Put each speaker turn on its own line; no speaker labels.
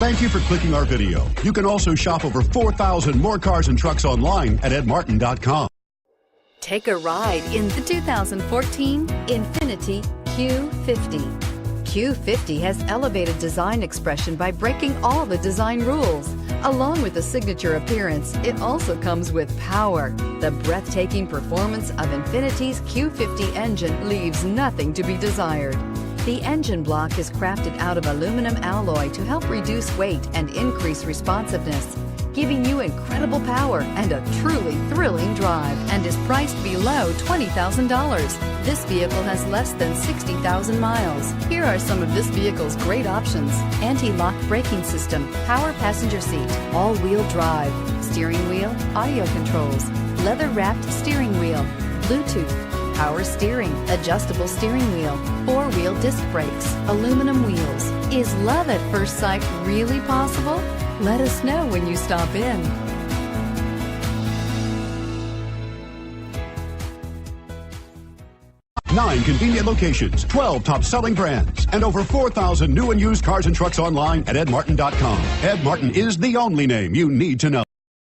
Thank you for clicking our video. You can also shop over 4,000 more cars and trucks online at edmartin.com.
Take a ride in the 2014 INFINITI Q50. Q50 has elevated design expression by breaking all the design rules. Along with the signature appearance, it also comes with power. The breathtaking performance of INFINITI's Q50 engine leaves nothing to be desired. The engine block is crafted out of aluminum alloy to help reduce weight and increase responsiveness, giving you incredible power and a truly thrilling drive, and is priced below $20,000. This vehicle has less than 60,000 miles. Here are some of this vehicle's great options: anti-lock braking system, power passenger seat, all-wheel drive, steering wheel audio controls, leather-wrapped steering wheel, Bluetooth, power steering, adjustable steering wheel, four-wheel disc brakes, aluminum wheels. Is love at first sight really possible? Let us know when you stop in.
9 convenient locations, 12 top-selling brands, and over 4,000 new and used cars and trucks online at edmartin.com. Ed Martin is the only name you need to know.